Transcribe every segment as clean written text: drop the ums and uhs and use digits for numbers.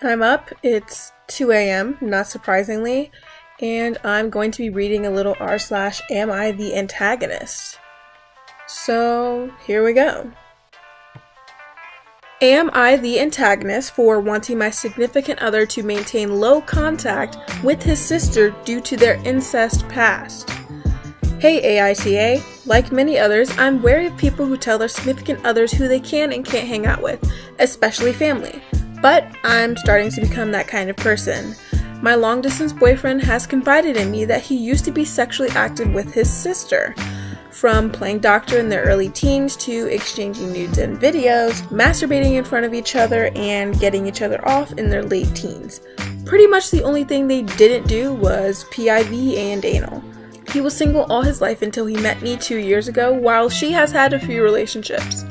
I'm up. It's 2 a.m., not surprisingly, and I'm going to be reading a little r/ Am I the Antagonist? So here we go. Am I the antagonist for wanting my significant other to maintain low contact with his sister due to their incest past? Hey AITA, like many others, I'm wary of people who tell their significant others who they can and can't hang out with, especially family. But I'm starting to become that kind of person. My long-distance boyfriend has confided in me that he used to be sexually active with his sister. From playing doctor in their early teens to exchanging nudes and videos, masturbating in front of each other, and getting each other off in their late teens. Pretty much the only thing they didn't do was PIV and anal. He was single all his life until he met me 2 years ago, while she has had a few relationships.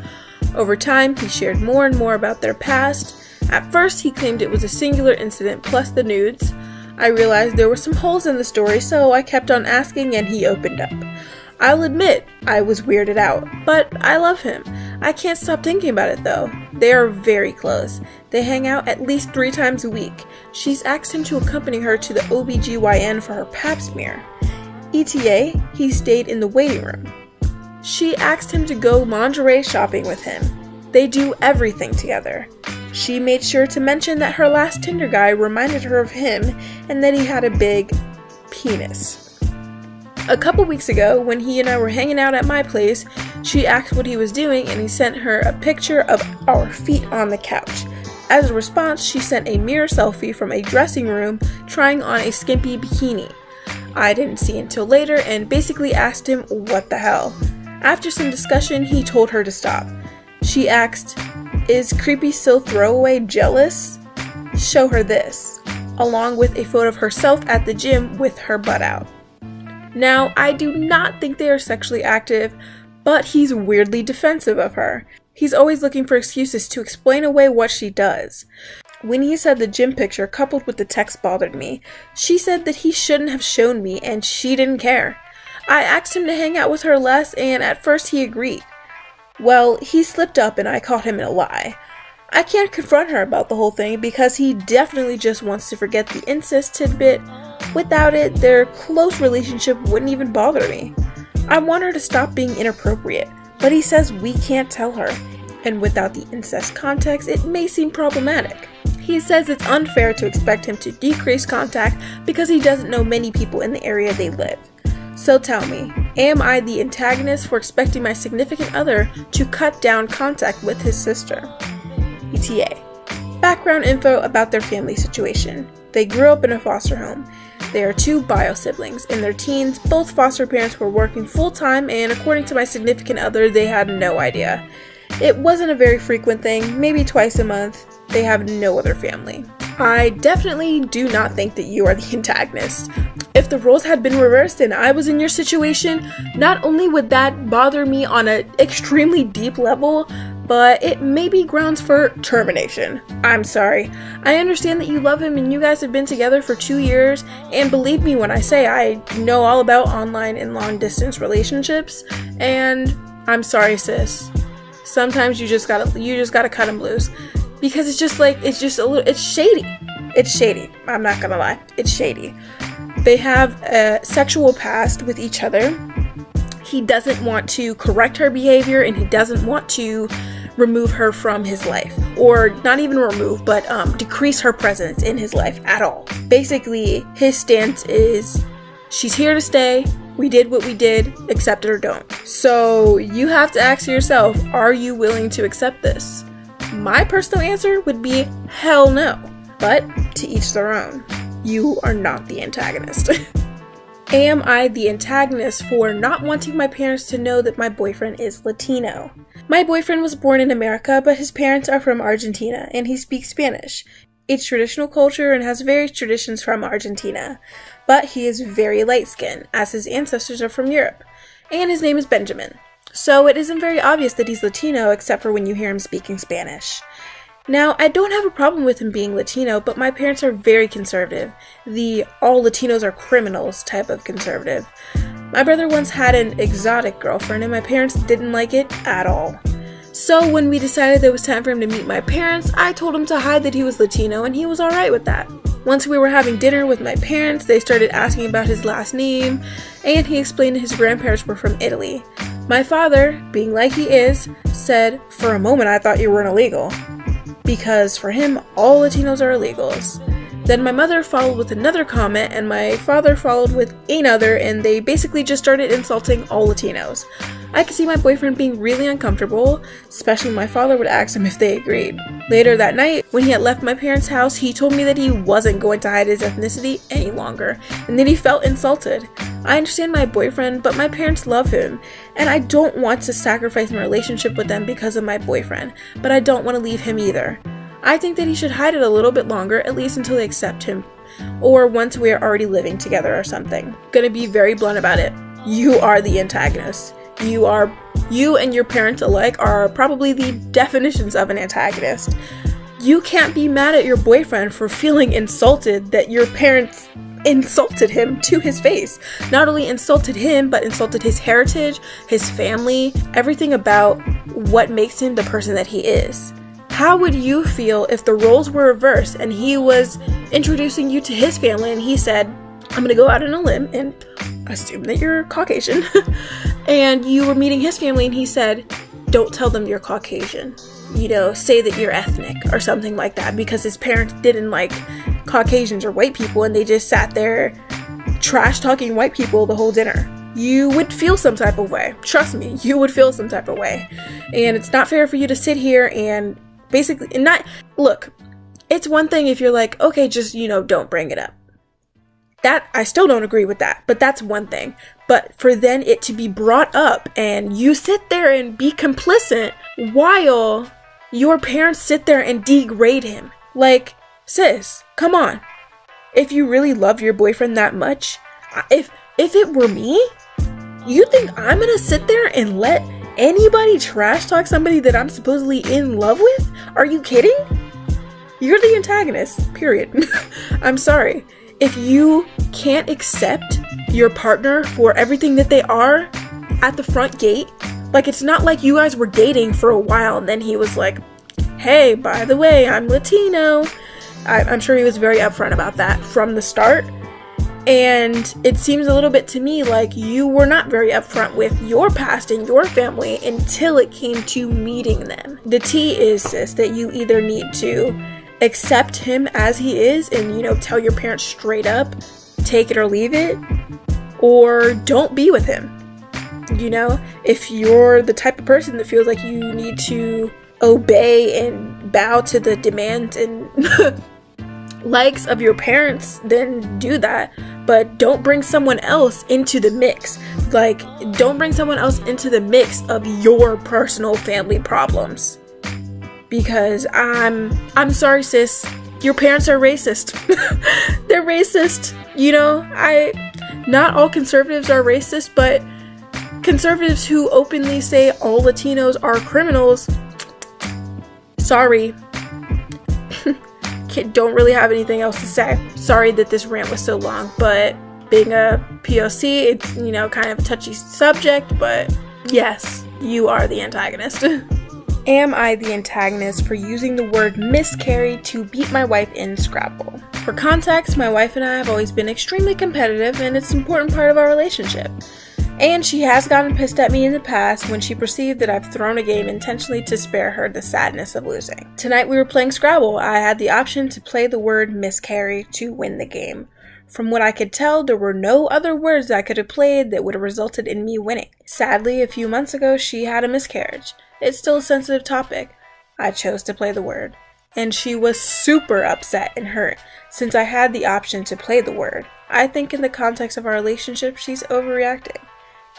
Over time, he shared more and more about their past. At first, he claimed it was a singular incident plus the nudes. I realized there were some holes in the story, so I kept on asking and he opened up. I'll admit, I was weirded out, but I love him. I can't stop thinking about it though. They are very close. They hang out at least 3 times a week. She's asked him to accompany her to the OBGYN for her pap smear. ETA, he stayed in the waiting room. She asked him to go lingerie shopping with him. They do everything together. She made sure to mention that her last Tinder guy reminded her of him and that he had a big penis. A couple weeks ago, when he and I were hanging out at my place, she asked what he was doing and he sent her a picture of our feet on the couch. As a response, she sent a mirror selfie from a dressing room trying on a skimpy bikini. I didn't see until later and basically asked him what the hell. After some discussion, he told her to stop. She asked, "Is creepy still throwaway jealous?" Show her this, along with a photo of herself at the gym with her butt out. Now, I do not think they are sexually active, but he's weirdly defensive of her. He's always looking for excuses to explain away what she does. When he said the gym picture coupled with the text bothered me, she said that he shouldn't have shown me and she didn't care. I asked him to hang out with her less and at first he agreed. Well, he slipped up and I caught him in a lie. I can't confront her about the whole thing because he definitely just wants to forget the incest tidbit. Without it, their close relationship wouldn't even bother me. I want her to stop being inappropriate, but he says we can't tell her, and without the incest context, it may seem problematic. He says it's unfair to expect him to decrease contact because he doesn't know many people in the area they live. So tell me, am I the antagonist for expecting my significant other to cut down contact with his sister? ETA. Background info about their family situation. They grew up in a foster home. They are 2 bio siblings. In their teens, both foster parents were working full-time and according to my significant other, they had no idea. It wasn't a very frequent thing, maybe twice a month. They have no other family. I definitely do not think that you are the antagonist. If the roles had been reversed and I was in your situation, not only would that bother me on an extremely deep level, but it may be grounds for termination. I'm sorry. I understand that you love him and you guys have been together for 2 years, and believe me when I say I know all about online and long distance relationships, and I'm sorry sis. Sometimes you just gotta cut them loose. Because it's shady. It's shady. I'm not gonna lie. It's shady. They have a sexual past with each other. He doesn't want to correct her behavior and he doesn't want to remove her from his life. Or not even remove, but decrease her presence in his life at all. Basically, his stance is, she's here to stay. We did what we did, accept it or don't. So you have to ask yourself, are you willing to accept this? My personal answer would be hell no, but to each their own. You are not the antagonist. Am I the antagonist for not wanting my parents to know that my boyfriend is Latino? My boyfriend was born in America, but his parents are from Argentina, and he speaks Spanish. It's traditional culture and has various traditions from Argentina, but he is very light-skinned, as his ancestors are from Europe, and his name is Benjamin. So it isn't very obvious that he's Latino except for when you hear him speaking Spanish. Now, I don't have a problem with him being Latino, but my parents are very conservative. The all Latinos are criminals type of conservative. My brother once had an exotic girlfriend and my parents didn't like it at all. So when we decided it was time for him to meet my parents, I told him to hide that he was Latino, and he was alright with that. Once we were having dinner with my parents, they started asking about his last name, and he explained that his grandparents were from Italy. My father, being like he is, said, "For a moment I thought you weren't illegal," because for him, all Latinos are illegals. Then my mother followed with another comment, and my father followed with another, and they basically just started insulting all Latinos. I could see my boyfriend being really uncomfortable, especially when my father would ask him if they agreed. Later that night, when he had left my parents' house, he told me that he wasn't going to hide his ethnicity any longer, and that he felt insulted. I understand my boyfriend, but my parents love him, and I don't want to sacrifice my relationship with them because of my boyfriend, but I don't want to leave him either. I think that he should hide it a little bit longer, at least until they accept him, or once we are already living together or something. Gonna be very blunt about it. You are the antagonist. You and your parents alike are probably the definitions of an antagonist. You can't be mad at your boyfriend for feeling insulted that your parents insulted him to his face. Not only insulted him, but insulted his heritage, his family, everything about what makes him the person that he is. How would you feel if the roles were reversed and he was introducing you to his family and he said, "I'm gonna go out on a limb and assume that you're Caucasian," and you were meeting his family and he said, "Don't tell them you're Caucasian, say that you're ethnic," or something like that, because his parents didn't like Caucasians or white people and they just sat there trash talking white people the whole dinner. You would feel some type of way. Trust me, you would feel some type of way. And it's not fair for you to sit here and basically, and not, look, it's one thing if you're like, okay, just, don't bring it up. That, I still don't agree with that, but that's one thing. But for then it to be brought up and you sit there and be complicit while your parents sit there and degrade him. Like, sis, come on. If you really love your boyfriend that much, if it were me, you think I'm gonna sit there and let anybody trash talk somebody that I'm supposedly in love with? Are you kidding? You're the antagonist, period. I'm sorry. If you can't accept your partner for everything that they are at the front gate, like, it's not like you guys were dating for a while and then he was like, "Hey, by the way, I'm Latino." I'm sure he was very upfront about that from the start. And it seems a little bit to me like you were not very upfront with your past and your family until it came to meeting them. The T is, sis, that you either need to accept him as he is and, tell your parents straight up, take it or leave it, or don't be with him. If you're the type of person that feels like you need to obey and bow to the demands and likes of your parents, then do that. But don't bring someone else into the mix. Like, don't bring someone else into the mix of your personal family problems. Because I'm sorry, sis, your parents are racist. They're racist. Not all conservatives are racist, but conservatives who openly say all Latinos are criminals, sorry. Don't really have anything else to say. Sorry that this rant was so long, but being a POC, it's, kind of a touchy subject, but yes, you are the antagonist. Am I the antagonist for using the word miscarry to beat my wife in Scrabble? For context, my wife and I have always been extremely competitive, and it's an important part of our relationship. And she has gotten pissed at me in the past when she perceived that I've thrown a game intentionally to spare her the sadness of losing. Tonight we were playing Scrabble. I had the option to play the word miscarry to win the game. From what I could tell, there were no other words I could have played that would have resulted in me winning. Sadly, a few months ago, she had a miscarriage. It's still a sensitive topic. I chose to play the word. And she was super upset and hurt since I had the option to play the word. I think in the context of our relationship, she's overreacting.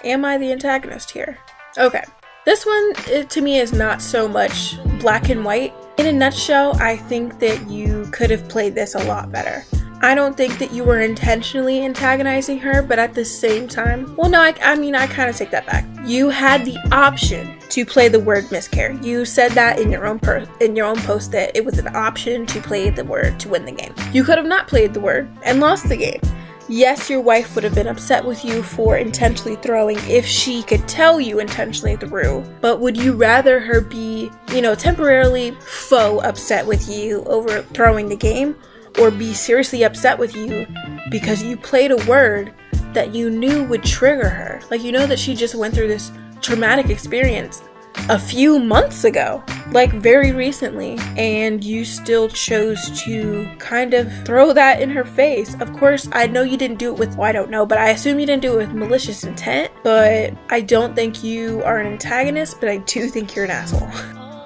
Am I the antagonist here? Okay, this one to me is not so much black and white. In a nutshell, I think that you could have played this a lot better. I don't think that you were intentionally antagonizing her, but at the same time, well, no, I kind of take that back. You had the option to play the word miscarry. You said that in your own post that it was an option to play the word to win the game. You could have not played the word and lost the game. Yes, your wife would have been upset with you for intentionally throwing if she could tell you intentionally threw, but would you rather her be, temporarily faux upset with you over throwing the game, or be seriously upset with you because you played a word that you knew would trigger her? Like, that she just went through this traumatic experience a few months ago, like very recently, and you still chose to kind of throw that in her face. Of course, I know you didn't do it with, I don't know, but I assume you didn't do it with malicious intent, but I don't think you are an antagonist, but I do think you're an asshole.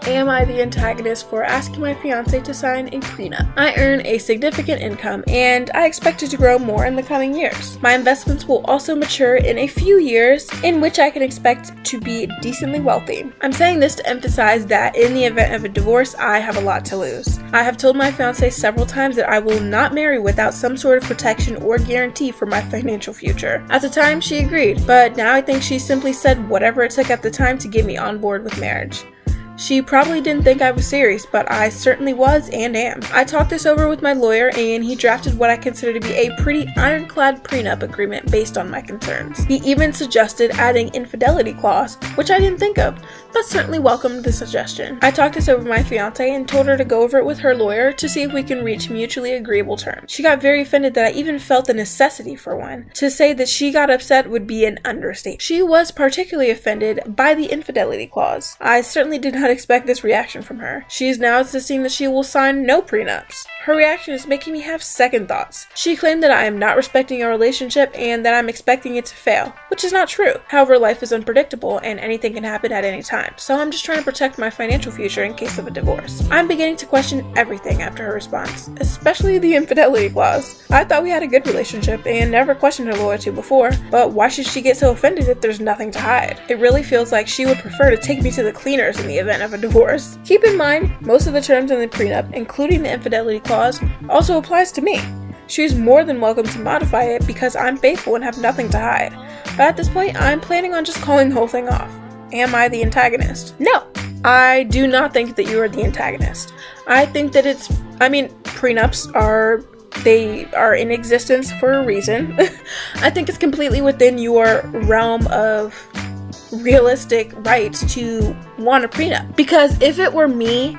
Am I the antagonist for asking my fiance to sign a prenup? I earn a significant income and I expect it to grow more in the coming years. My investments will also mature in a few years, in which I can expect to be decently wealthy. I'm saying this to emphasize that in the event of a divorce, I have a lot to lose. I have told my fiance several times that I will not marry without some sort of protection or guarantee for my financial future. At the time, she agreed, but now I think she simply said whatever it took at the time to get me on board with marriage. She probably didn't think I was serious, but I certainly was and am. I talked this over with my lawyer and he drafted what I consider to be a pretty ironclad prenup agreement based on my concerns. He even suggested adding infidelity clause, which I didn't think of, but certainly welcomed the suggestion. I talked this over with my fiance and told her to go over it with her lawyer to see if we can reach mutually agreeable terms. She got very offended that I even felt the necessity for one. To say that she got upset would be an understatement. She was particularly offended by the infidelity clause. I certainly did not expect this reaction from her. She is now insisting that she will sign no prenups. Her reaction is making me have second thoughts. She claimed that I am not respecting our relationship and that I'm expecting it to fail, which is not true. However, life is unpredictable and anything can happen at any time, so I'm just trying to protect my financial future in case of a divorce. I'm beginning to question everything after her response, especially the infidelity clause. I thought we had a good relationship and never questioned her loyalty before, but why should she get so offended if there's nothing to hide? It really feels like she would prefer to take me to the cleaners in the event of a divorce. Keep in mind, most of the terms in the prenup, including the infidelity clause, also applies to me. She's more than welcome to modify it because I'm faithful and have nothing to hide. But at this point, I'm planning on just calling the whole thing off. Am I the antagonist? No, I do not think that you are the antagonist. I think that prenups are in existence for a reason. I think it's completely within your realm of realistic rights to want a prenup. Because if it were me,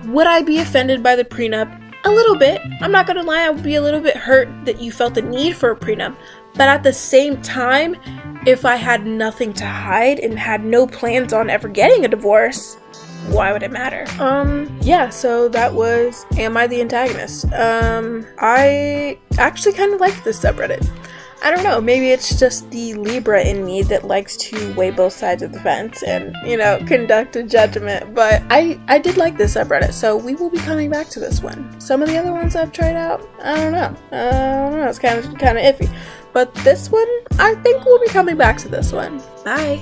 would I be offended by the prenup? A little bit. I'm not gonna lie, I would be a little bit hurt that you felt the need for a prenup. But at the same time, if I had nothing to hide and had no plans on ever getting a divorce, why would it matter? So that was Am I the Antagonist? I actually kind of like this subreddit. I don't know, maybe it's just the Libra in me that likes to weigh both sides of the fence and, conduct a judgment, but I did like this subreddit, so we will be coming back to this one. Some of the other ones I've tried out, I don't know, it's kind of iffy, but this one, I think we'll be coming back to this one. Bye!